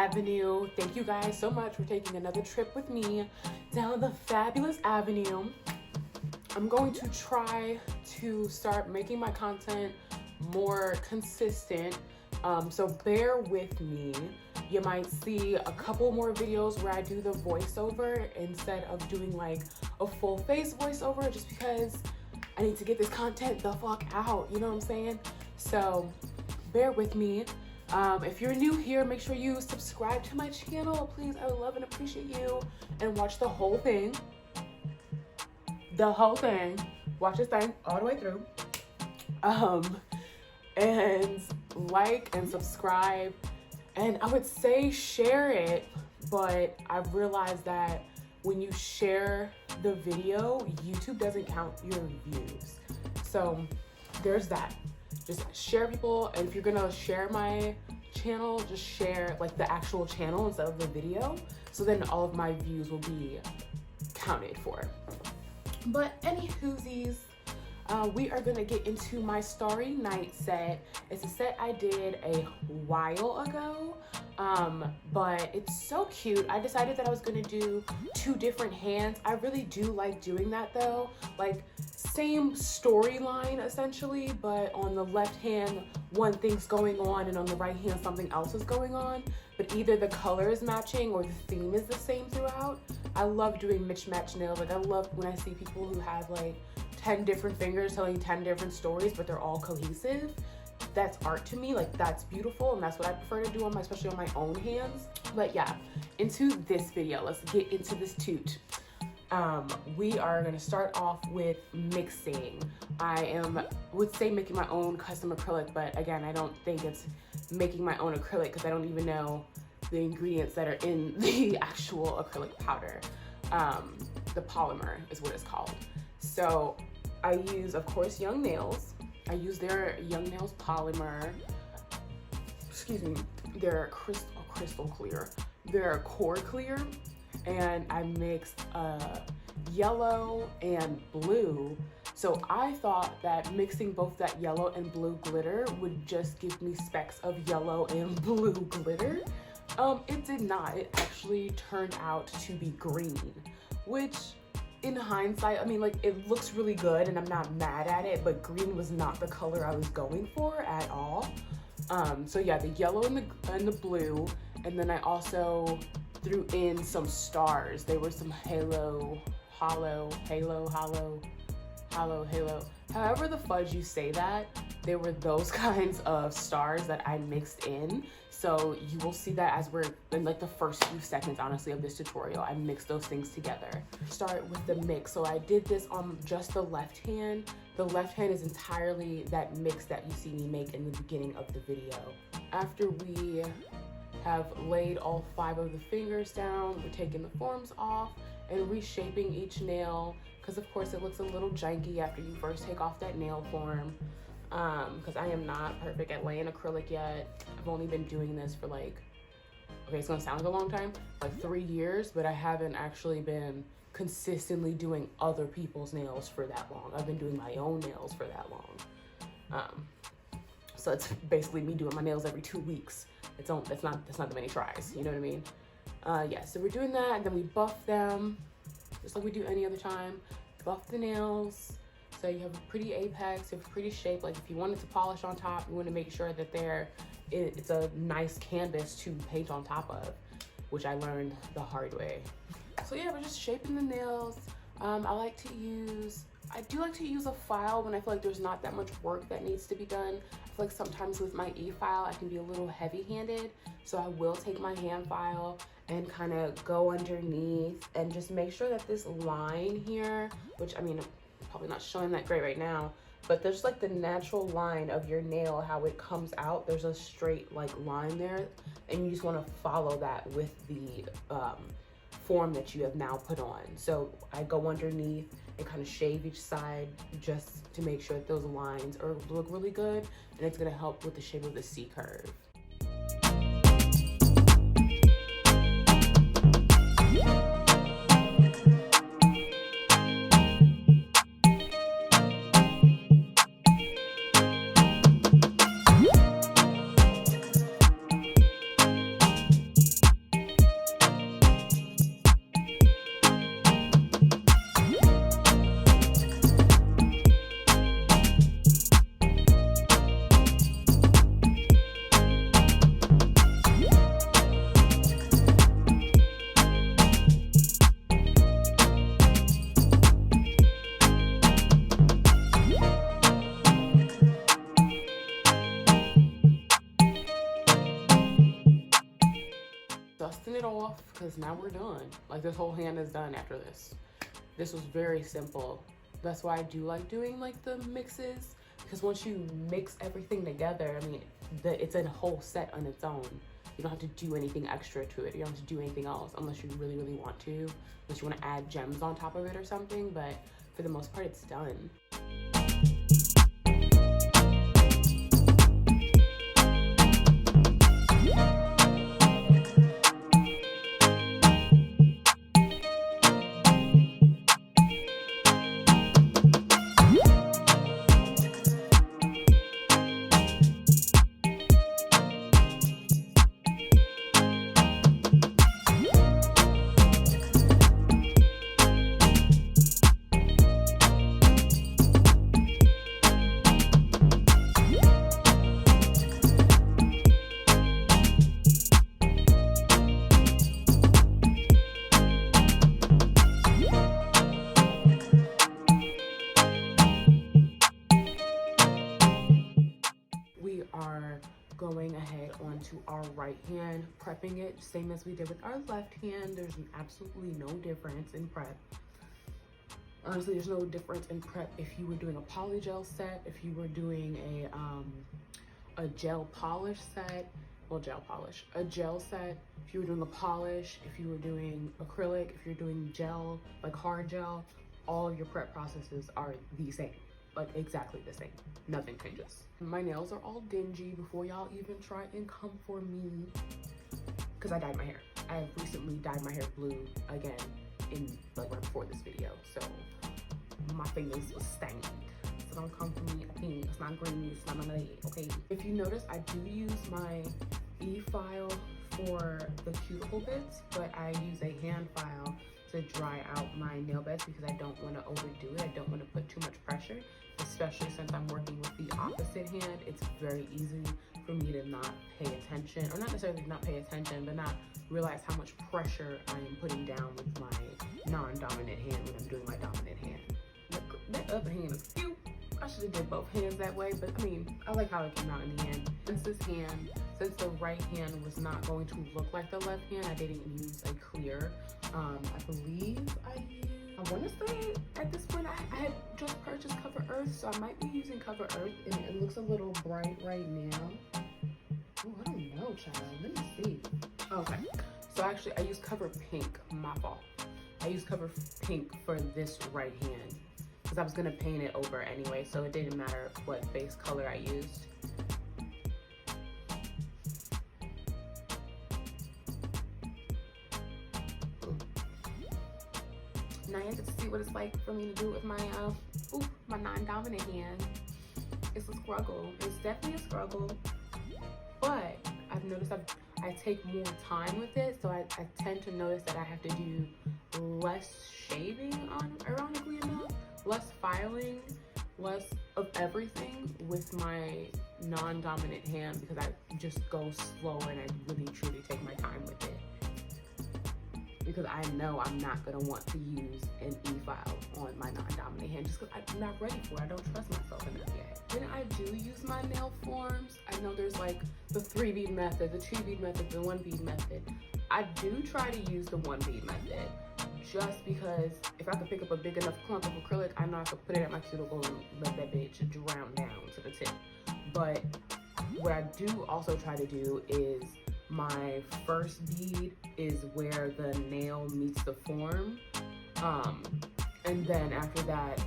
Avenue. Thank you guys so much for taking another trip with me down the fabulous avenue. I'm going to try to start making my content more consistent, so bear with me. You might see a couple more videos where I do the voiceover instead of doing like a full face voiceover, just because I need to get this content the fuck out, you know what I'm saying? So bear with me. If you're new here, make sure you subscribe to my channel, please. I would love and appreciate you, and watch the whole thing. Watch this thing all the way through. And like and subscribe, and I would say share it, but I've realized that when you share the video, YouTube doesn't count your views. So there's that. Just share people, and if you're gonna share my channel, just share like the actual channel instead of the video, so then all of my views will be counted for. But any whoosies, we are gonna get into my Starry Night set. It's a set I did a while ago, but it's so cute. I decided that I was gonna do 2 different hands. I really do like doing that though. Like, same storyline essentially, but on the left hand, one thing's going on, and on the right hand, something else is going on. But either the color is matching or the theme is the same throughout. I love doing mismatch nails. Like, I love when I see people who have like 10 different fingers telling 10 different stories, but they're all cohesive. That's art to me. Like, that's beautiful, and that's what I prefer to do on my, especially on my own hands. But yeah, into this video. Let's get into this toot. We are gonna start off with mixing. I would say making my own custom acrylic, but again, I don't think it's making my own acrylic because I don't even know the ingredients that are in the actual acrylic powder. The polymer is what it's called. So I use, of course, Young Nails. I use their Young Nails polymer. Excuse me, they're crystal clear. They're core clear. And I mixed yellow and blue. So I thought that mixing both that yellow and blue glitter would just give me specks of yellow and blue glitter. It did not. It actually turned out to be green, which in hindsight, I mean, like, it looks really good and I'm not mad at it, but green was not the color I was going for at all. So yeah, the yellow and the blue, and then I also threw in some stars. They were some halo, however the fudge you say that, they were those kinds of stars that I mixed in. So you will see that as we're in like the first few seconds, honestly, of this tutorial. I mixed those things together. Start with the mix. So I did this on just the left hand. The left hand is entirely that mix that you see me make in the beginning of the video. After we have laid all 5 of the fingers down, we're taking the forms off and reshaping each nail, because of course it looks a little janky after you first take off that nail form, because I am not perfect at laying acrylic yet. I've only been doing this for like, okay, it's gonna sound like a long time, like 3 years, but I haven't actually been consistently doing other people's nails for that long. I've been doing my own nails for that long. So it's basically me doing my nails every 2 weeks. It's not that many tries, you know what I mean? Yeah, so we're doing that, and then we buff them, just like we do any other time. Buff the nails, so you have a pretty apex, you have a pretty shape. Like, if you wanted to polish on top, you want to make sure that it's a nice canvas to paint on top of, which I learned the hard way. So yeah, we're just shaping the nails. I do like to use a file when I feel like there's not that much work that needs to be done. I feel like sometimes with my e-file, I can be a little heavy-handed, so I will take my hand file and kind of go underneath and just make sure that this line here, which, I mean, I'm probably not showing that great right now, but there's like the natural line of your nail, how it comes out. There's a straight like line there, and you just want to follow that with the form that you have now put on. So I go underneath and kind of shave each side just to make sure that those lines look really good, and it's going to help with the shape of the C curve. dusting it off because now we're done. Like, this whole hand is done after this. This was very simple. That's why I do like doing like the mixes, because once you mix everything together, I mean, it's a whole set on its own. You don't have to do anything extra to it. You don't have to do anything else unless you really, really want to. Unless you want to add gems on top of it or something, but for the most part, it's done. Going ahead onto our right hand, prepping it same as we did with our left hand. There's absolutely no difference in prep. Honestly, there's no difference in prep if you were doing a poly gel set, if you were doing a gel polish set, well, a gel set, if you were doing a polish, if you were doing acrylic, if you're doing gel, like hard gel, all of your prep processes are the same. Like exactly the same, nothing changes. My nails are all dingy before y'all even try and come for me, because I dyed my hair. I have recently dyed my hair blue again in like right before this video, so my fingers was stained. So don't come for me. It's not green, it's not my leg, okay? If you notice, I do use my e-file for the cuticle bits, but I use a hand file to dry out my nail beds because I don't want to overdo it. I don't want to put too much pressure, especially since I'm working with the opposite hand. It's very easy for me to not pay attention, or not necessarily not pay attention, but not realize how much pressure I am putting down with my non-dominant hand when I'm doing my dominant hand. That other hand is cute. I should have did both hands that way, but I mean, I like how it came out in the end. Since the right hand was not going to look like the left hand, I didn't use a clear. I believe I want to say at this point, I had just purchased Cover Earth, so I might be using Cover Earth, and it looks a little bright right now. Oh, I don't know, child. Let me see. Okay, so actually, I used Cover Pink. My fault. I used Cover Pink for this right hand because I was gonna paint it over anyway, so it didn't matter what base color I used. Now you get to see what it's like for me to do with my my non-dominant hand. It's a struggle. It's definitely a struggle, but I've noticed I take more time with it, so I tend to notice that I have to do less shaving on, ironically enough, less filing, less of everything with my non-dominant hand because I just go slower and I really truly take my time with it. Because I know I'm not gonna want to use an e-file on my non-dominant hand just because I'm not ready for it. I don't trust myself enough yet. When I do use my nail forms, I know there's like the 3-bead method, the 2-bead method, the 1-bead method. I do try to use the 1-bead method just because if I could pick up a big enough clump of acrylic, I know I could put it at my cuticle and let that bitch drown down to the tip. But what I do also try to do is my first bead is where the nail meets the form. And then after that,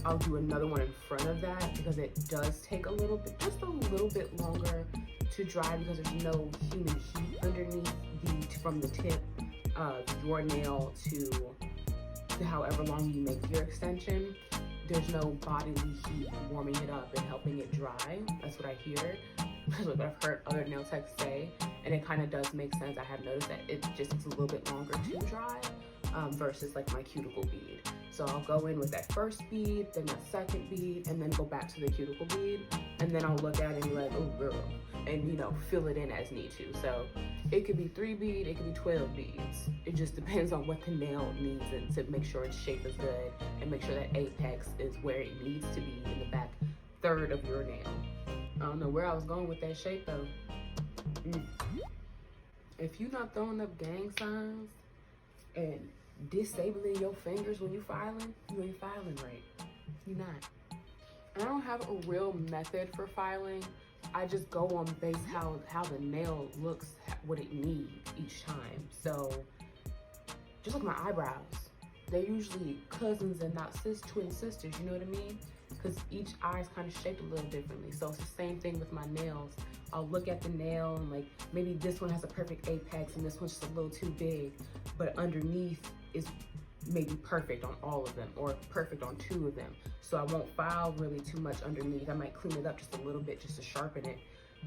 I'll do another one in front of that because it does take a little bit, just a little bit longer to dry because there's no human heat underneath from the tip of your nail to however long you make your extension. There's no bodily heat warming it up and helping it dry. That's what I hear. That's what I've heard other nail techs say. And it kind of does make sense. I have noticed that it just takes a little bit longer to dry versus like my cuticle bead. So I'll go in with that first bead, then that second bead, and then go back to the cuticle bead. And then I'll look at it and be like, oh girl, and you know, fill it in as need to. So it could be 3 bead, it could be 12 beads. It just depends on what the nail needs and to make sure its shape is good and make sure that apex is where it needs to be in the back third of your nail. I don't know where I was going with that shape though. if you're not throwing up gang signs and disabling your fingers when you're filing, you ain't filing right. You're not. I don't have a real method for filing. I just go on base how the nail looks, what it needs each time. So just like my eyebrows, they're usually cousins and not twin sisters, you know what I mean? Because each eye is kind of shaped a little differently. So it's the same thing with my nails. I'll look at the nail and like, maybe this one has a perfect apex and this one's just a little too big, but underneath is maybe perfect on all of them or perfect on 2 of them. So I won't file really too much underneath. I might clean it up just a little bit just to sharpen it,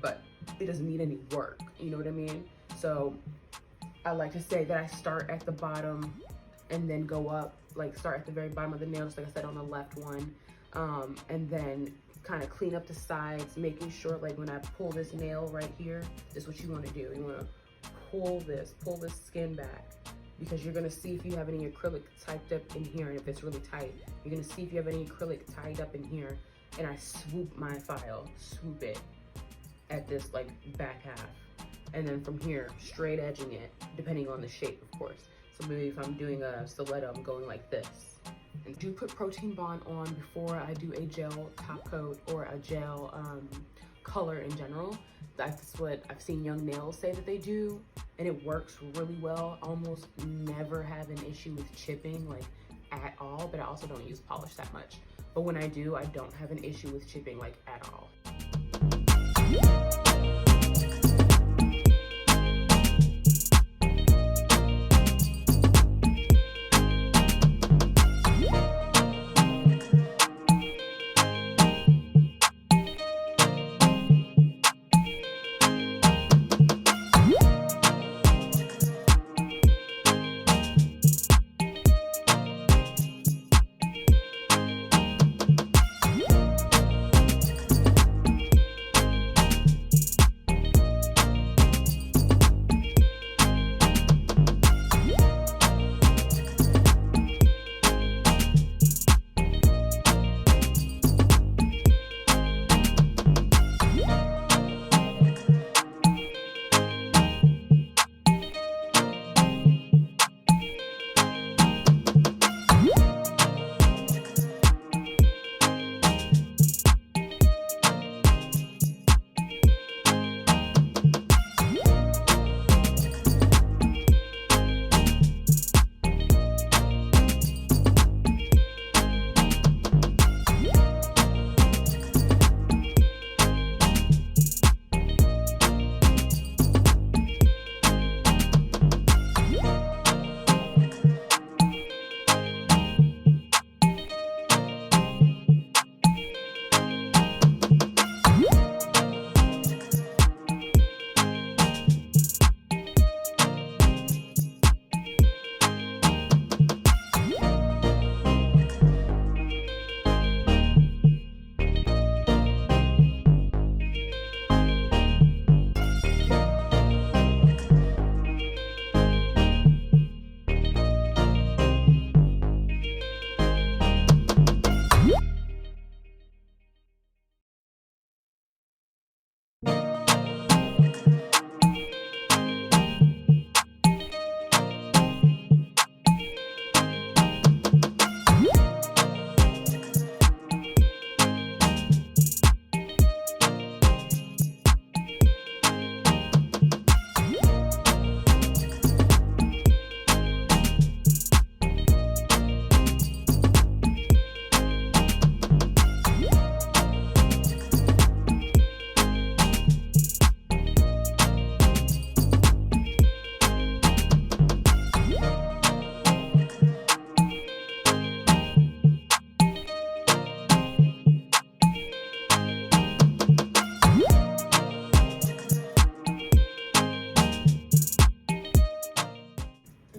but it doesn't need any work, you know what I mean? So I like to say that I start at the bottom and then go up, like start at the very bottom of the nail, just like I said on the left one, and then kind of clean up the sides, making sure like when I pull this nail right here, this is what you want to do. You want to pull this skin back, because you're going to see if you have any acrylic typed up in here, and if it's really tight, you're going to see if you have any acrylic tied up in here. And I swoop my file, swoop it at this like back half, and then from here straight edging it, depending on the shape, of course. So maybe if I'm doing a stiletto, I'm going like this. And do put Protein Bond on before I do a gel top coat or a gel color in general. That's what I've seen young nails say that they do, and it works really well. Almost never have an issue with chipping, like at all, but I also don't use polish that much. But when I do, I don't have an issue with chipping like at all.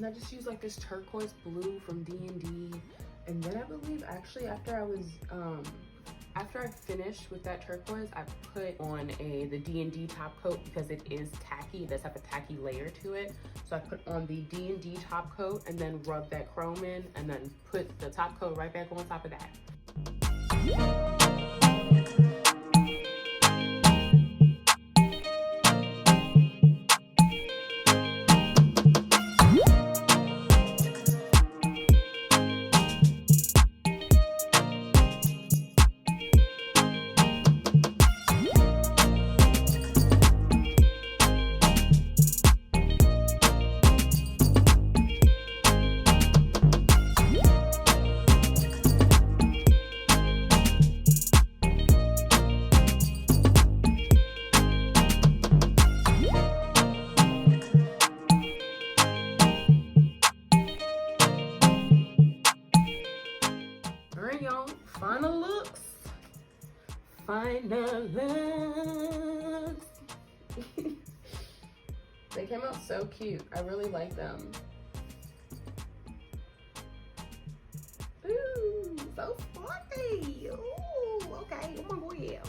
I just used like this turquoise blue from D&D, and then I believe actually after I finished with that turquoise, I put on the D&D top coat because it is tacky. It does have a tacky layer to it. So I put on the D&D top coat and then rub that chrome in, and then put the top coat right back on top of that. final looks. They came out so cute. I really like them. Ooh, so sporty. Ooh, okay. Oh my God.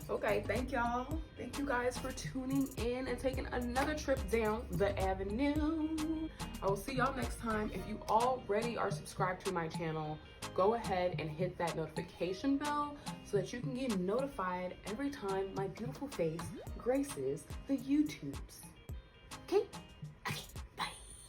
Okay, thank y'all. Thank you guys for tuning in and taking another trip down the avenue. I will see y'all next time. If you already are subscribed to my channel, go ahead and hit that notification bell so that you can get notified every time my beautiful face graces the YouTubes. Okay?